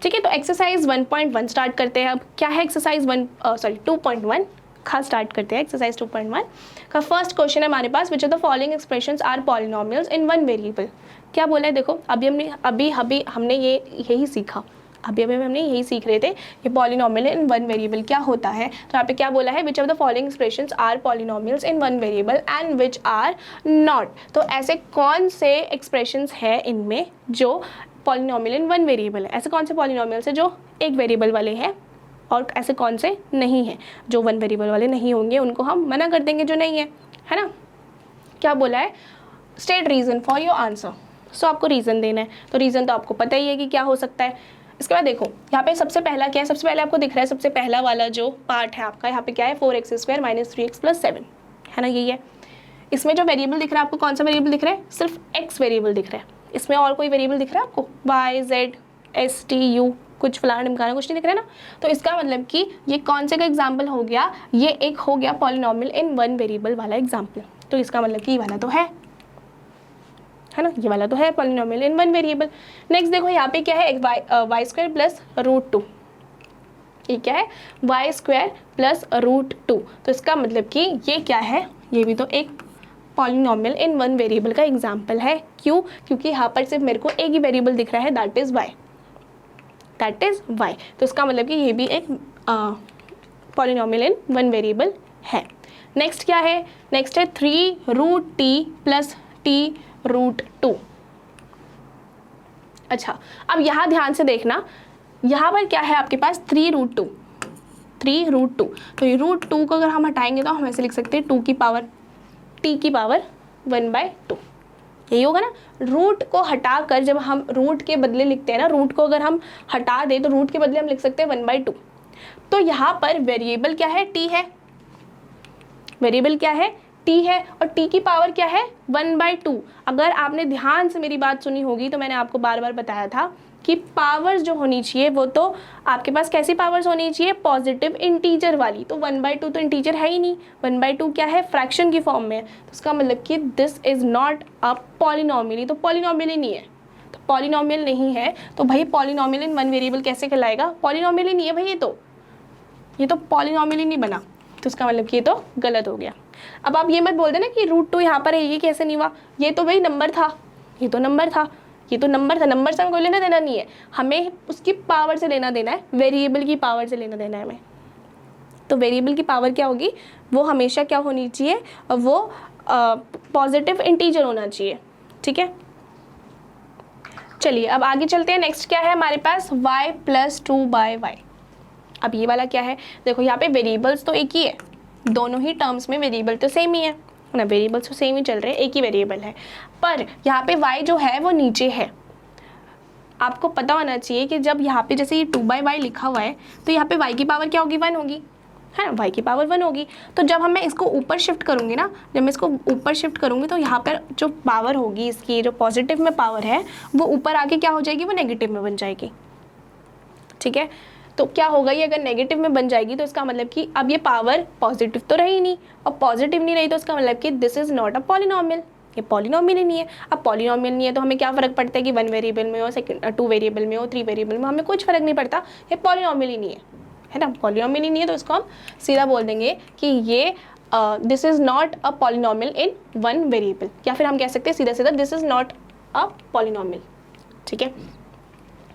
ठीक है, तो एक्सरसाइज 1.1 स्टार्ट करते हैं। अब क्या है एक्सरसाइज 2.1 का स्टार्ट करते हैं। एक्सरसाइज 2.1 का फर्स्ट क्वेश्चन है हमारे पास, which of the following expressions are polynomials in one variable. क्या बोला है देखो, अभी हमने यही सीखा, अभी हमने यही सीख रहे थे कि पॉलिनोमियल इन वन वेरिएबल क्या होता है। तो यहाँ पे क्या बोला है, which of the following expressions are polynomials in one variable and which are not. तो ऐसे कौन से एक्सप्रेशंस है इनमें जो पॉलिनोमियल इन वन वेरिएबल है, ऐसे कौन से पॉलिनोमियल्स है जो एक वेरिएबल वाले हैं, और ऐसे कौन से नहीं हैं जो वन वेरिएबल वाले नहीं होंगे, उनको हम मना कर देंगे जो नहीं है ना। क्या बोला है, state reason for your answer. So आपको रीज़न देना है, तो रीज़न तो आपको पता ही है कि क्या हो सकता है। इसके बाद देखो यहाँ पे सबसे पहला क्या है, सबसे पहले आपको दिख रहा है, सबसे पहला वाला जो पार्ट है आपका यहाँ पे क्या है, 4x² - 3x + 7 है ना, यही है। इसमें जो वेरिएबल दिख रहा है आपको, कौन सा वेरिएबल दिख रहा है, सिर्फ x वेरिएबल दिख रहा है। इसमें और कोई वेरिएबल दिख रहा है आपको, y z s t u कुछ फलाना ढिमकाना कुछ नहीं दिख रहा है ना। तो इसका मतलब कि ये कौन से का एग्जाम्पल हो गया, ये एक हो गया पॉलिनोमियल इन वन वेरिएबल वाला एग्जाम्पल। तो इसका मतलब कि ये वाला तो है ना, ये वाला तो है पॉलिनोमियल इन वन वेरिएबल। नेक्स्ट देखो यहाँ पे क्या है, y² + √2। ये क्या है, y² + √2। तो इसका मतलब कि ये क्या है, ये भी तो एक पॉलिनोमियल इन वन वेरिएबल का एग्जाम्पल है। क्यों, क्योंकि यहाँ पर सिर्फ मेरे को एक ही वेरिएबल दिख रहा है, दैट इज़ y। तो इसका मतलब कि ये भी एक पॉलिनोमियल इन वन वेरिएबल है। नेक्स्ट क्या है, नेक्स्ट है 3√t + t√2। अच्छा, अब यहाँ ध्यान से देखना, यहाँ पर क्या है आपके पास 3√2। तो ये √2 को अगर हम हटाएंगे तो हम ऐसे लिख सकते हैं 2 की पावर t की पावर 1/2, यही होगा ना। रूट को हटाकर जब हम रूट के बदले लिखते हैं ना, रूट को अगर हम हटा दें तो रूट के बदले हम लिख सकते हैं 1/2। तो यहाँ पर वेरिएबल क्या है, t है, वेरिएबल क्या है, t है, और t की पावर क्या है 1/2। अगर आपने ध्यान से मेरी बात सुनी होगी तो मैंने आपको बार बार बताया था कि पावर्स जो होनी चाहिए वो तो आपके पास कैसी पावर्स होनी चाहिए, पॉजिटिव इंटीजर वाली। तो 1/2 तो इंटीजर है ही नहीं, 1/2 क्या है, फ्रैक्शन की फॉर्म में है। तो इसका मतलब कि this is not a polynomial, तो पॉलिनोमियल ही नहीं है। तो पॉलिनोमियल नहीं है तो भाई पॉलिनोमियल इन वन वेरिएबल कैसे कहलाएगा, पॉलिनोमियल ही नहीं है भाई, ये तो पॉलिनोमियल ही नहीं बना। तो इसका मतलब कि ये तो गलत हो गया। अब आप ये मत बोल देना कि √2 यहाँ पर है, ये कैसे नहीं हुआ, ये तो भाई नंबर था, ये तो नंबर था, नंबर से हमें कोई लेना देना नहीं है, हमें उसकी पावर से लेना देना है, वेरिएबल की पावर से लेना देना है हमें। तो वेरिएबल की पावर क्या होगी, वो हमेशा क्या होनी चाहिए, वो पॉजिटिव इंटीजर होना चाहिए। ठीक है, चलिए अब आगे चलते हैं। नेक्स्ट क्या है हमारे पास, y + 2/y। अब ये वाला क्या है, देखो यहाँ पे वेरिएबल्स तो एक ही है, दोनों ही टर्म्स में वेरिएबल तो सेम ही है ना, वेरिएबल्स तो सेम ही चल रहे हैं, एक ही वेरिएबल है, पर यहाँ पे y जो है वो नीचे है। आपको पता होना चाहिए कि जब यहाँ पे जैसे ये 2/y लिखा हुआ है तो यहाँ पे y की पावर क्या होगी, 1 होगी, है ना, y की पावर 1 होगी। तो जब मैं इसको ऊपर शिफ्ट करूँगी ना, जब मैं इसको ऊपर शिफ्ट करूँगी तो यहाँ पर जो पावर होगी इसकी, जो पॉजिटिव में पावर है वो ऊपर आके क्या हो जाएगी, वो नेगेटिव में बन जाएगी। ठीक है, तो क्या होगा, ये अगर नेगेटिव में बन जाएगी तो इसका मतलब कि अब ये पावर पॉजिटिव तो रही नहीं, और पॉजिटिव नहीं रही तो इसका मतलब कि this is not a polynomial, ये पॉलिनोमियल ही नहीं है। अब पॉलिनोमियल नहीं है तो हमें क्या फ़र्क पड़ता है कि 1 वेरिएबल में हो, 2 वेरिएबल में हो, 3 वेरिएबल में, हमें कुछ फ़र्क नहीं पड़ता, ये पॉलिनोमियल ही नहीं है ना, पॉलिनोमियल ही नहीं है। तो इसको हम सीधा बोल देंगे कि ये this is not a polynomial in one variable, या फिर हम कह सकते हैं सीधा this is not a polynomial. ठीक है,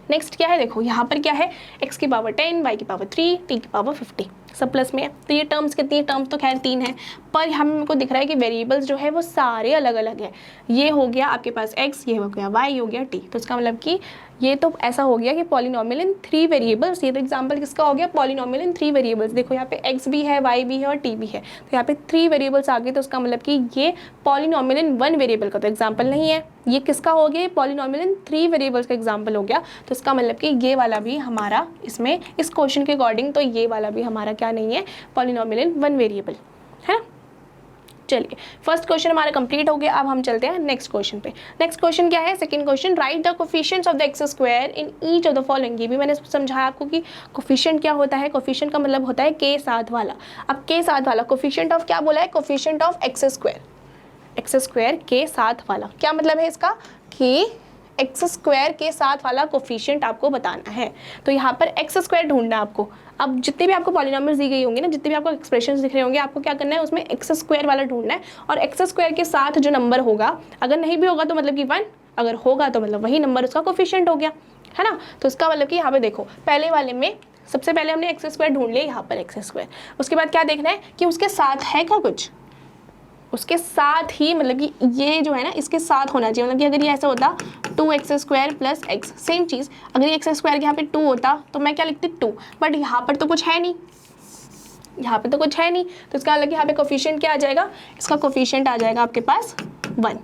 नेक्स्ट क्या है, देखो यहाँ पर क्या है, x की पावर 10, y की पावर 3, t की पावर 50, सब प्लस में है। तो ये टर्म्स कितनी है, टर्म्स तो खैर 3 है, पर हमको दिख रहा है कि वेरिएबल्स जो है वो सारे अलग अलग है। ये हो गया आपके पास x, ये हो गया y, ये हो गया t। तो इसका मतलब कि ये तो ऐसा हो गया कि पॉलिनोमियल इन 3 वेरिएबल्स। ये तो एग्जांपल किसका हो गया, पॉलिनोमियल इन 3 वेरिएबल्स। देखो यहाँ पे x भी है, y भी है और t भी है, तो यहाँ पे 3 वेरिएबल्स आ गए। तो इसका मतलब कि ये पॉलिनोमियल इन 1 वेरिएबल का तो एग्जाम्पल नहीं है, ये किसका हो गया, पॉलिनोमियल इन 3 वेरिएबल्स का एग्जाम्पल हो गया। तो इसका मतलब कि ये वाला भी हमारा इसमें इस क्वेश्चन के अकॉर्डिंग तो ये वाला भी हमारा क्या नहीं है, पॉलिनोमियल इन 1 वेरिएबल है। चलिए फर्स्ट क्वेश्चन हमारा कंप्लीट हो गया। अब हम चलते हैं नेक्स्ट क्वेश्चन पे। नेक्स्ट क्वेश्चन क्या है, second question, right the coefficients of the x square in each of the following. ये भी मैंने समझाया आपको कि कोफिशिएंट क्या होता है, कोफिशिएंट का मतलब होता है के साथ वाला। अब के साथ वाला कोफिशिएंट ऑफ क्या बोला है, कोफिशिएंट ऑफ एक्स स्क्वायर के साथ वाला। क्या मतलब है इसका, कि एक्स स्क्वायर के साथ वाला कोफिशिएंट आपको बताना है। तो यहाँ पर एक्स स्क्वायर ढूंढना है आपको। अब जितने भी आपको पॉलिनॉमियल्स दी गई होंगी ना, जितने भी आपको एक्सप्रेशंस दिख रहे होंगे, आपको क्या करना है, उसमें एक्स स्क्वायर वाला ढूंढना है। और एक्स स्क्वायर के साथ जो नंबर होगा, अगर नहीं भी होगा तो मतलब कि 1, अगर होगा तो मतलब वही नंबर उसका कोफिशिएंट हो गया, है ना। तो इसका मतलब कि यहाँ पे देखो, पहले वाले में सबसे पहले हमने एक्स स्क्वायर ढूंढ लिया, यहाँ पर एक्स स्क्वायर। उसके बाद क्या देखना है कि उसके साथ है क्या कुछ, उसके साथ ही मतलब कि ये जो है ना इसके साथ होना चाहिए। मतलब कि अगर ये ऐसा होता 2x² प्लस एक्स, सेम चीज़ अगर ये एक्स स्क्वायर के यहाँ पे 2 होता तो मैं क्या लिखती 2, बट यहाँ पर तो कुछ है नहीं, यहाँ पे तो कुछ है नहीं। तो इसका मतलब कि यहाँ पे कोफिशिएंट क्या आ जाएगा, इसका कोफिशिएंट आ जाएगा आपके पास 1।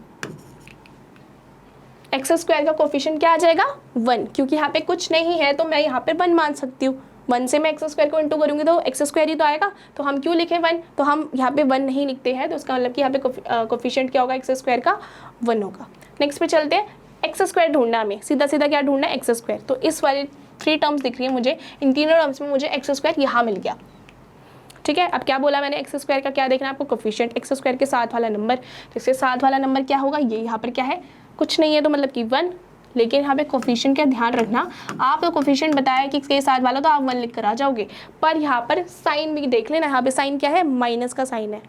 एक्स स्क्वायर का कोफिशिएंट क्या आ जाएगा 1, क्योंकि यहाँ पे कुछ नहीं है तो मैं यहाँ पे 1 मान सकती हूँ। 1 से मैं एक्स स्क्वायर को इंटू करूँगी तो एक्स स्क्वायर ही तो आएगा, तो हम क्यों लिखें 1, तो हम यहाँ पे 1 नहीं लिखते हैं। तो इसका मतलब कि यहाँ पे कोफिशिएंट क्या होगा, एक्स स्क्वायर का 1 होगा। नेक्स्ट पे चलते हैं, एक्स स्क्वायर ढूंढना हमें, सीधा सीधा क्या ढूंढना है, एक्स स्क्वायर। तो इस वाले 3 टर्म्स दिख रही है मुझे, इन तीनों टर्म्स में मुझे एक्स स्क्वायर यहाँ मिल गया, ठीक है। अब क्या बोला मैंने, एक्स स्क्वायर का क्या देखना है आपको, कोफिशिएंट, एक्स स्क्वायर के साथ वाला नंबर। तो इसके साथ वाला नंबर क्या होगा, ये यहाँ पर क्या है, कुछ नहीं है तो मतलब कि 1। लेकिन यहाँ पे कोफिशिएंट का ध्यान रखना, आप तो कोफिशिएंट बताया कि इसके साथ वाला तो आप 1 लिख कर आ जाओगे, पर यहाँ पर साइन भी देख लेना। यहाँ पे साइन क्या है, माइनस का साइन है,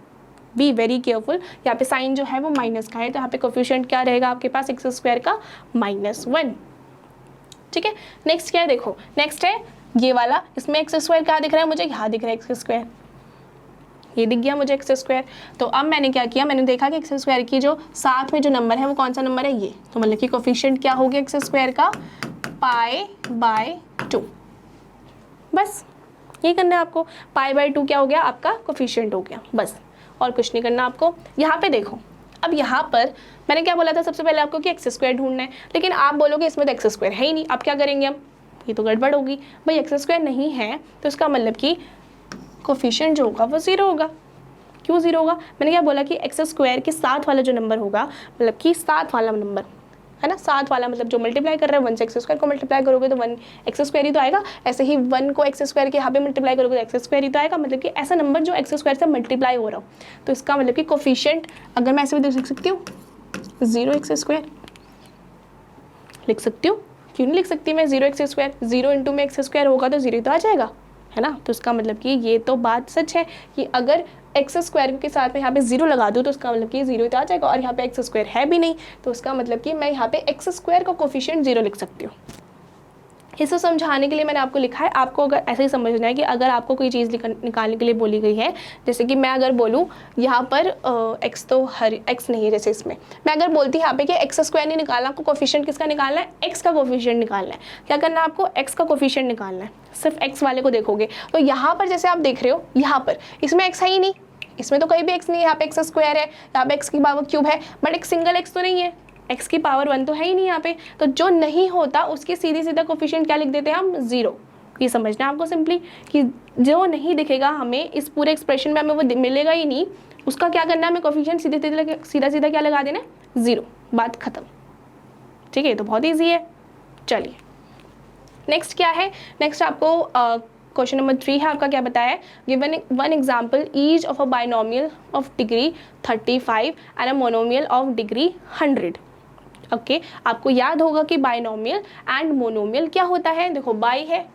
बी वेरी केयरफुल। यहाँ पे साइन जो है वो माइनस का है, तो यहाँ पे कोफिशिएंट क्या रहेगा आपके पास, एक्स स्क्वायर का -1, ठीक है। नेक्स्ट क्या है, देखो नेक्स्ट है ये वाला, इसमें एक्स स्क्वायर क्या दिख रहा है मुझे, यहाँ दिख रहा है एक्स स्क्वायर, ये दिख गया मुझे एक्स स्क्वायर। तो अब मैंने क्या किया, मैंने देखा कि एक्स स्क्वायर की जो साथ में जो नंबर है वो कौन सा नंबर है, ये। तो मतलब कि कोफिशिएंट क्या हो गया एक्स स्क्वायर का, π/2। बस ये करना है आपको, π/2 क्या हो गया आपका कोफिशिएंट हो गया, बस और कुछ नहीं करना आपको। यहाँ पे देखो, अब यहाँ पर मैंने क्या बोला था सबसे पहले आपको कि एक्स स्क्वायर ढूंढना है, लेकिन आप बोलोगे इसमें तो एक्स स्क्वायर है ही नहीं, अब क्या करेंगे हम, ये तो गड़बड़ होगी भाई, एक्स स्क्वायर नहीं है तो इसका मतलब कि कोफिशिएंट जो होगा वो 0 होगा। क्यों 0 होगा, मैंने क्या बोला कि एक्स स्क्वायर के साथ वाला जो नंबर होगा, मतलब कि साथ वाला नंबर है ना, साथ वाला मतलब जो मल्टीप्लाई कर रहा है 1 से एक्स स्क्वायर को मल्टीप्लाई करोगे तो 1 एक्स स्क्वायर ही तो आएगा। ऐसे ही 1 को एक्स स्क्वायर के यहाँ पे मल्टीप्लाई करोगे तो एक्स स्क्वायर ही तो आएगा, मतलब कि ऐसा नंबर जो एक्स स्क्वायर से मल्टीप्लाई हो रहा हो। तो इसका मतलब कि कोफिशिएंट अगर मैं ऐसे भी देख सकती हूँ 0 एक्स स्क्वायर लिख सकती हूँ, क्यों नहीं लिख सकती मैं 0 एक्स स्क्वायर, 0 इंटू में एक्स स्क्वायर होगा तो 0 तो आ जाएगा, है ना। तो इसका मतलब कि ये तो बात सच है कि अगर एक्स स्क्वायर के साथ में यहाँ पे 0 लगा दूँ तो उसका मतलब कि 0 तो आ जाएगा, और यहाँ पे एक्स स्क्वायर है भी नहीं, तो उसका मतलब कि मैं यहाँ पे एक्स स्क्वायर का कोफिशिएंट 0 लिख सकती हूँ। इसे समझाने के लिए मैंने आपको लिखा है, आपको अगर ऐसे ही समझना है कि अगर आपको कोई चीज़ निकालने के लिए बोली गई है, जैसे कि मैं अगर बोलूँ यहाँ पर एक्स तो हर एक्स नहीं है, जैसे इसमें मैं अगर बोलती यहाँ पे कि एक्स स्क्वायर नहीं निकालना, आपको कोफिशिएंट किसका निकालना है, एक्स का कोफिशिएंट निकालना है। क्या करना है आपको, एक्स का कोफिशिएंट निकालना है, सिर्फ एक्स वाले को देखोगे। तो यहाँ पर जैसे आप देख रहे हो, यहाँ पर इसमें एक्स है ही नहीं, इसमें तो कहीं भी एक्स नहीं है, यहाँ पे एक्स स्क्वायर है, यहाँ पे एक्स की पावर क्यूब है, बट एक सिंगल एक्स तो नहीं है, एक्स की पावर 1 तो है ही नहीं यहाँ पे। तो जो नहीं होता उसकी सीधी सीधा कोफिशिएंट क्या लिख देते हैं हम, 0। ये समझना है आपको सिंपली कि जो नहीं दिखेगा हमें इस पूरे एक्सप्रेशन में, हमें वो मिलेगा ही नहीं, उसका क्या करना है, हमें कोफिशिएंट सीधा सीधा क्या लगा देना है, 0, बात खत्म, ठीक है। तो बहुत ईजी है। चलिए नेक्स्ट क्या है, नेक्स्ट आपको क्वेश्चन नंबर 3 है आपका, क्या बताया है, given one example each of a binomial of degree 35 and a monomial of degree 100। Okay आपको याद होगा कि बाइनोमियल एंड मोनोमियल क्या होता है, देखो बाई है,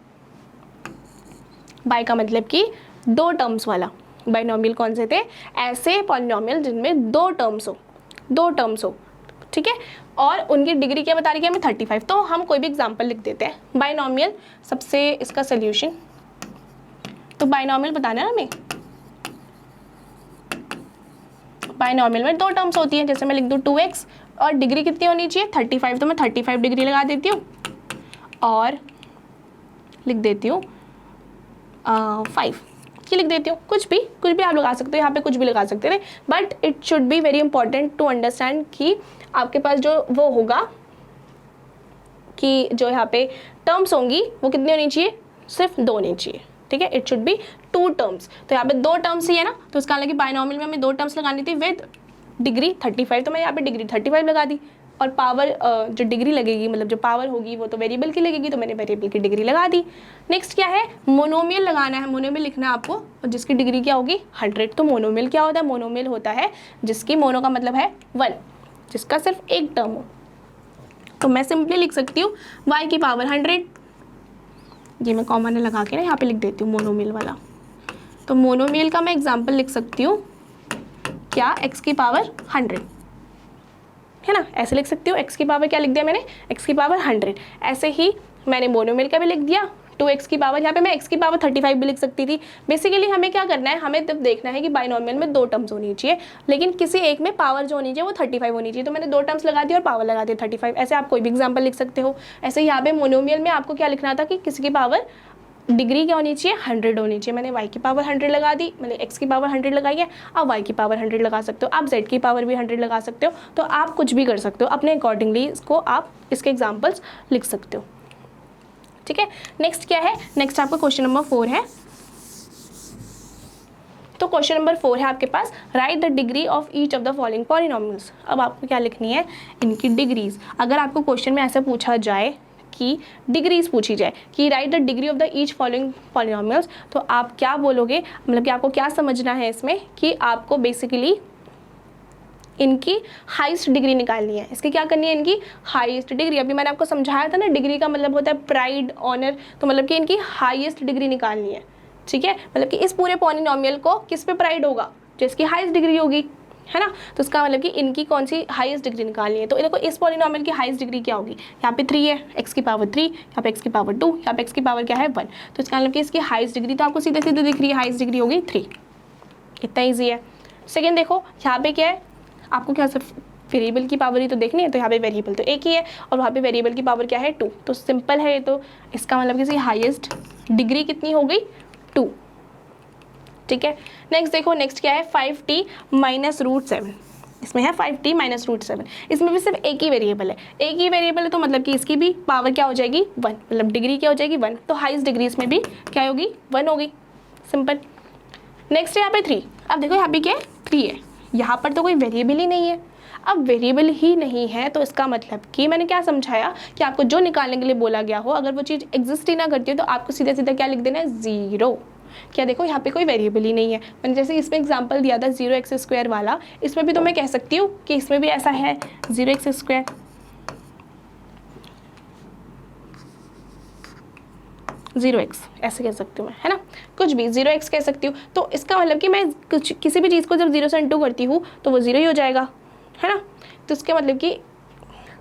बाई का मतलब कि 2 टर्म्स वाला। बाइनोमियल कौन से थे, ऐसे पॉलिनोमियल जिनमें 2 टर्म्स हो, ठीक है, और उनकी डिग्री क्या बता रही है हमें, 35। तो हम कोई भी एग्जांपल लिख देते हैं बाइनोमियल, सबसे इसका सोल्यूशन, तो बाइनोमियल बताना है हमें, बाइनोमियल में 2 टर्म्स होती हैं, जैसे मैं लिख दूँ 2x और डिग्री कितनी होनी चाहिए, 35, तो मैं 35 डिग्री लगा देती हूँ और लिख देती हूँ 5, ये लिख देती हूँ। कुछ भी आप लगा सकते हो, यहाँ पे कुछ भी लगा सकते थे, but it should be very important to understand कि आपके पास जो वो होगा कि जो यहाँ पे टर्म्स होंगी वो कितनी होनी चाहिए, सिर्फ 2 होनी चाहिए, ठीक है। It should B 2 terms. तो यहाँ पे 2 टर्म्स ही है ना, तो इसका मतलब बाइनोमियल में हमें 2 टर्म्स लगानी थी विद डिग्री 35, तो मैं यहाँ पे डिग्री 35 लगा दी, और पावर जो डिग्री लगेगी, मतलब जो पावर होगी वो तो वेरिएबल की लगेगी, तो मैंने वेरिएबल की डिग्री लगा दी। नेक्स्ट क्या है, मोनोमियल लगाना है, मोनोमियल लिखना है आपको, और जिसकी डिग्री क्या होगी 100। तो मोनोमियल क्या होता है, मोनोमियल होता है जिसकी, मोनो का मतलब है 1, जिसका सिर्फ एक टर्म हो। तो मैं सिंपली लिख सकती हूँ y की पावर 100, ये मैं कॉमन लगा के ना यहाँ पे लिख देती हूँ मोनोमियल वाला। तो मोनोमियल का मैं एग्जाम्पल लिख सकती हूँ क्या, x की पावर 100, है ना, ऐसे लिख सकती हूँ। x की पावर क्या लिख दिया मैंने, x की पावर 100। ऐसे ही मैंने मोनोमियल का भी लिख दिया 2x की पावर, यहाँ पे मैं x की पावर 35 भी लिख सकती थी। बेसिकली हमें क्या करना है, हमें तब देखना है कि बाइनोमियल में 2 टर्म्स होनी चाहिए, लेकिन किसी एक में पावर जो होनी चाहिए वो 35 होनी चाहिए। तो मैंने 2 टर्म्स लगा दी और पावर लगा दी 35। ऐसे आप कोई भी एग्जाम्पल लिख सकते हो। ऐसे यहाँ पे मोनोमियल में आपको क्या लिखना था कि किसी की पावर डिग्री क्या होनी चाहिए, 100 होनी चाहिए। मैंने y की पावर 100 लगा दी, मैंने x की पावर 100 लगाई है। आप y की पावर 100 लगा सकते हो, आप z की पावर भी 100 लगा सकते हो। तो आप कुछ भी कर सकते हो, अपने अकॉर्डिंगली इसको आप इसके एग्जाम्पल्स लिख सकते हो। ठीक है, नेक्स्ट क्या है, नेक्स्ट आपका क्वेश्चन नंबर 4 है। तो क्वेश्चन नंबर 4 है आपके पास, write the degree of each of the following polynomials. अब आपको क्या लिखनी है, इनकी डिग्रीज। अगर आपको क्वेश्चन में ऐसा पूछा जाए कि डिग्रीज पूछी जाए कि right the degree of the each following polynomials, तो आप क्या बोलोगे, मतलब कि आपको क्या समझना है इसमें कि आपको बेसिकली इनकी हाईएस्ट डिग्री निकालनी है। इसकी क्या करनी है, इनकी हाईएस्ट डिग्री। अभी मैंने आपको समझाया था ना, डिग्री का मतलब होता है प्राइड, ऑनर, तो मतलब कि इनकी हाईएस्ट डिग्री निकालनी है। ठीक है, मतलब कि इस पूरे पॉलिनोमियल को किस पे प्राइड होगा, जिसकी हाईएस्ट डिग्री होगी, है ना। तो इसका मतलब कि इनकी कौन सी हाईएस्ट डिग्री निकालनी है। तो देखो इस पॉलिनोमियल की हाईएस्ट डिग्री क्या होगी, यहाँ पे 3 है, x की पावर 3, यहाँ पे x की पावर 2, यहाँ पे x की पावर क्या है 1। तो इसका मतलब कि इसकी हाईएस्ट डिग्री तो आपको सीधे सीधे दिख रही है, हाईएस्ट डिग्री होगी 3। इतना ईजी है। सेकेंड देखो यहाँ पे क्या है, आपको क्या सिर्फ वेरिएबल की पावर ही तो देखनी है, तो यहाँ पे वेरिएबल तो एक ही है और वहाँ पे वेरिएबल की पावर क्या है 2। तो सिंपल है ये, तो इसका मतलब किसी हाईएस्ट डिग्री कितनी हो गई 2। ठीक है, नेक्स्ट देखो, नेक्स्ट क्या है 5t माइनस रूट 7। इसमें है 5t माइनस रूट 7। इसमें भी सिर्फ एक ही वेरिएबल है, एक ही वेरिएबल है, तो मतलब कि इसकी भी पावर क्या हो जाएगी 1, मतलब डिग्री क्या हो जाएगी 1। तो हाईएस्ट डिग्री इसमें भी क्या होगी 1 होगी, सिंपल। नेक्स्ट है यहाँ पे 3। अब देखो यहाँ पे क्या है 3 है, यहाँ पर तो कोई वेरिएबल ही नहीं है। अब वेरिएबल ही नहीं है तो इसका मतलब कि मैंने क्या समझाया कि आपको जो निकालने के लिए बोला गया हो, अगर वो चीज़ एग्जिस्ट ही ना करती हो तो आपको सीधा सीधा क्या लिख देना है 0। क्या देखो यहाँ पे कोई वेरिएबल ही नहीं है। मैंने जैसे इसमें एग्जांपल दिया था 0x² वाला, इसमें भी तो मैं कह सकती हूँ कि इसमें भी ऐसा है 0x², 0x ऐसे कह सकती हूँ मैं, है ना, कुछ भी 0x कह सकती हूँ। तो इसका मतलब कि मैं कुछ किसी भी चीज़ को जब 0 से इंटू करती हूँ तो वो 0 ही हो जाएगा, है ना। तो इसके मतलब कि,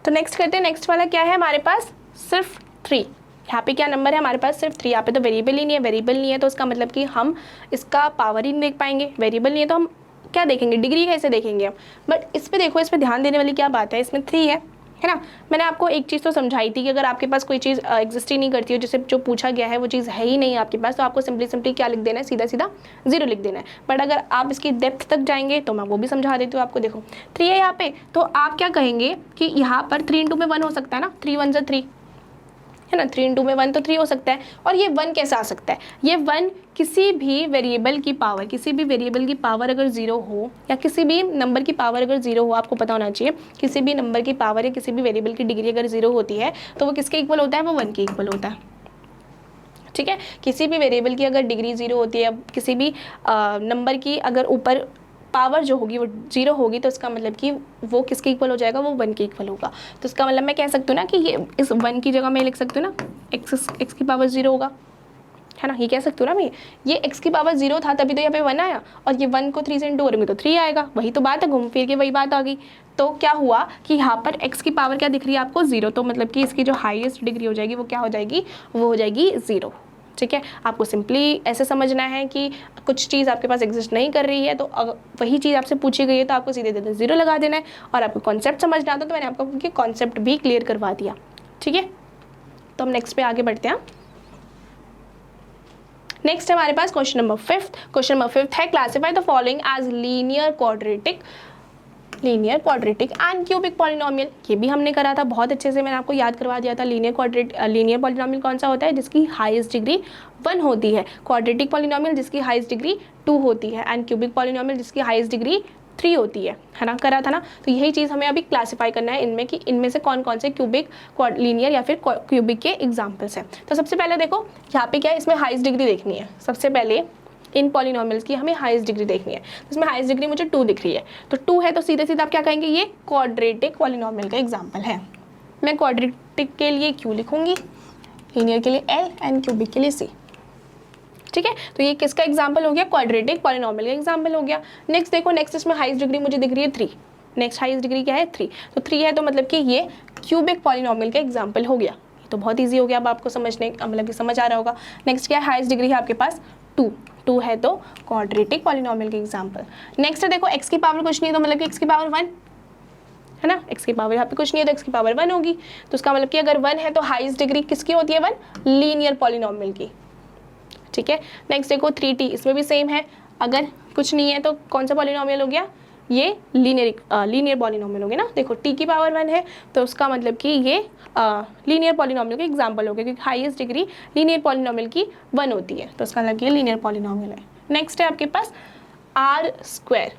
तो नेक्स्ट करते हैं। नेक्स्ट वाला क्या है हमारे पास, सिर्फ 3। यहाँ पे क्या नंबर है हमारे पास, सिर्फ 3। यहाँ पे तो वेरिएबल ही नहीं है, वेरिएबल नहीं है तो इसका मतलब कि हम इसका पावर ही नहीं देख पाएंगे। वेरिएबल नहीं है तो हम क्या देखेंगे, डिग्री कैसे देखेंगे हम। बट इस पर देखो, इस पर ध्यान देने वाली क्या बात है, इसमें 3 है ना। मैंने आपको एक चीज़ तो समझाई थी कि अगर आपके पास कोई चीज़ एग्जिस्ट ही नहीं करती हो, जैसे जो पूछा गया है वो चीज़ है ही नहीं आपके पास, तो आपको सिंपली क्या लिख देना है, सीधा सीधा 0 लिख देना है। बट अगर आप इसकी डेप्थ तक जाएंगे तो मैं वो भी समझा देती हूँ आपको। देखो 3 है यहाँ पे, तो आप क्या कहेंगे कि यहाँ पर 3 × में 1 हो सकता है ना, 3 × 1 = 3, है ना। 3 × में 1 तो 3 हो सकता है। और ये 1 कैसे आ सकता है, ये 1 किसी भी वेरिएबल की पावर, किसी भी वेरिएबल की पावर अगर 0 हो या किसी भी नंबर की पावर अगर 0 हो, आपको पता होना चाहिए किसी भी नंबर की पावर या किसी भी वेरिएबल की डिग्री अगर 0 होती है तो वो किसके इक्वल होता है, वो 1 के इक्वल होता है। ठीक है, किसी भी वेरिएबल की अगर डिग्री 0 होती है, किसी भी नंबर की अगर ऊपर पावर जो होगी वो 0 होगी, तो इसका मतलब कि वो किसके इक्वल हो जाएगा, वो 1 के इक्वल होगा। तो इसका मतलब मैं कह सकती हूँ ना कि ये इस 1 की जगह मैं लिख सकती हूँ ना x की पावर 0 होगा, है ना। ये कह सकती हूँ ना मैं, ये x की पावर 0 था तभी तो यहाँ पे 1 आया, और ये 1 को 3 से इंटू करूँगी तो 3 आएगा। वही तो बात है, घूम फिर के वही बात आ गई। तो क्या हुआ कि यहाँ पर x की पावर क्या दिख रही है आपको 0, तो मतलब कि इसकी जो हाईएस्ट डिग्री हो जाएगी वो क्या हो जाएगी, वो हो जाएगी 0। ठीक है, आपको सिंपली ऐसे समझना है कि कुछ चीज़ आपके पास एग्जिस्ट नहीं कर रही है तो वही चीज़ आपसे पूछी गई है तो आपको सीधे सीधे 0 लगा देना है। और आपको कॉन्सेप्ट समझना आता तो मैंने आपको कॉन्सेप्ट भी क्लियर करवा दिया। ठीक है, तो हम नेक्स्ट पे आगे बढ़ते हैं। नेक्स्ट हमारे पास क्वेश्चन नंबर 5। क्वेश्चन नंबर 5 है, classify the following as linear quadratic and cubic polynomial. ये भी हमने करा था बहुत अच्छे से, मैंने आपको याद करवा दिया था। लीनियर पॉलिनोमियल कौन सा होता है, जिसकी हाईएस्ट डिग्री 1 होती है। क्वाड्रेटिक पॉलिनोमियल जिसकी हाईएस्ट डिग्री 2 होती है, एंड क्यूबिक पॉलिनोमियल जिसकी हाईएस्ट डिग्री 3 होती है ना, करा था ना। तो यही चीज़ हमें अभी क्लासीफाई करना है इनमें कि इनमें से कौन कौन से क्यूबिक, लीनियर या फिर क्यूबिक के एग्जाम्पल्स हैं। तो सबसे पहले देखो यहाँ पे क्या है, इसमें हाईएस्ट डिग्री देखनी है। सबसे पहले इन पॉलिनोमियल्स की हमें हाईएस्ट डिग्री देखनी है। तो इसमें हाईएस्ट डिग्री मुझे 2 दिख रही है, तो 2 है तो सीधे सीधे आप क्या कहेंगे, ये क्वाड्रेटिक पॉलिनोमियल का एग्जाम्पल है। मैं क्वाड्रेटिक के लिए Q लिखूंगी, लीनियर के लिए L एंड क्यूबिक के लिए C। ठीक है, तो ये किसका एग्जाम्पल हो गया, क्वाड्रेटिक पॉलिनॉमियल का एग्जाम्पल हो गया। नेक्स्ट देखो, नेक्स्ट इसमें हाईएस्ट डिग्री मुझे दिख रही है 3। नेक्स्ट हाईएस्ट डिग्री क्या है 3, तो 3 है तो मतलब कि ये क्यूबिक पॉलिनॉमियल का एग्जाम्पल हो गया। ये तो बहुत ईजी हो गया, अब आपको समझने मतलब कि समझ आ रहा होगा। नेक्स्ट क्या है, हाईएस्ट डिग्री है आपके पास 2 है तो क्वाड्रेटिक पॉलिनॉमियल का एग्जाम्पल। नेक्स्ट देखो, x की पावर कुछ नहीं है तो मतलब कि x की पावर 1 है ना, x की पावर यहाँ पे कुछ नहीं है तो x की पावर 1 होगी। तो उसका मतलब कि अगर 1 है तो हाईएस्ट डिग्री किसकी होती है 1, लीनियर पॉलिनॉमियल की। ठीक है, नेक्स्ट देखो 3t, इसमें भी सेम है, अगर कुछ नहीं है तो कौन सा पॉलिनॉमियल हो गया, ये लीनियर पॉलिनॉमियल हो गया ना। देखो t की पावर 1 है तो उसका मतलब कि ये लीनियर पॉलिनॉमियल का एग्जाम्पल हो गया, क्योंकि हाईएस्ट डिग्री लीनियर पॉलिनॉमियल की 1 होती है, तो उसका मतलब ये लीनियर पॉलिनॉमियल है। नेक्स्ट है आपके पास r²,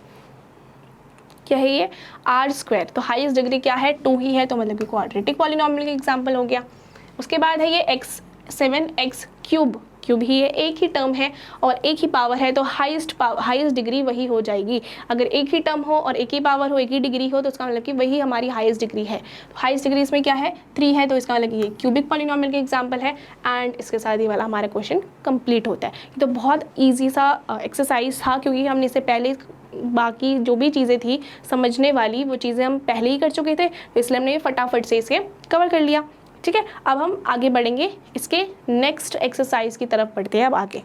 क्या है ये r², तो हाईएस्ट डिग्री क्या है 2 ही है तो मतलब कि क्वाड्रेटिक पॉलिनॉमियल का एग्जाम्पल हो गया। उसके बाद है ये x7x³ ही है, एक ही टर्म है और एक ही पावर है तो हाईएस्ट डिग्री वही हो जाएगी। अगर एक ही टर्म हो और एक ही पावर हो, एक ही डिग्री हो, तो उसका मतलब कि वही हमारी हाईएस्ट डिग्री है। तो हाईएस्ट डिग्री इसमें क्या है 3 है तो इसका मतलब कि ये क्यूबिक पॉलिनॉमियल का एग्जाम्पल है। एंड इसके साथ ये वाला हमारा क्वेश्चन कंप्लीट होता है। ये तो बहुत ईजी सा एक्सरसाइज था, क्योंकि हमने इससे पहले बाकी जो भी चीज़ें थी समझने वाली वो चीज़ें हम पहले ही कर चुके थे, तो इसलिए हमने फटाफट से इसे कवर कर लिया। ठीक है, अब हम आगे बढ़ेंगे, इसके नेक्स्ट एक्सरसाइज की तरफ बढ़ते हैं अब आगे।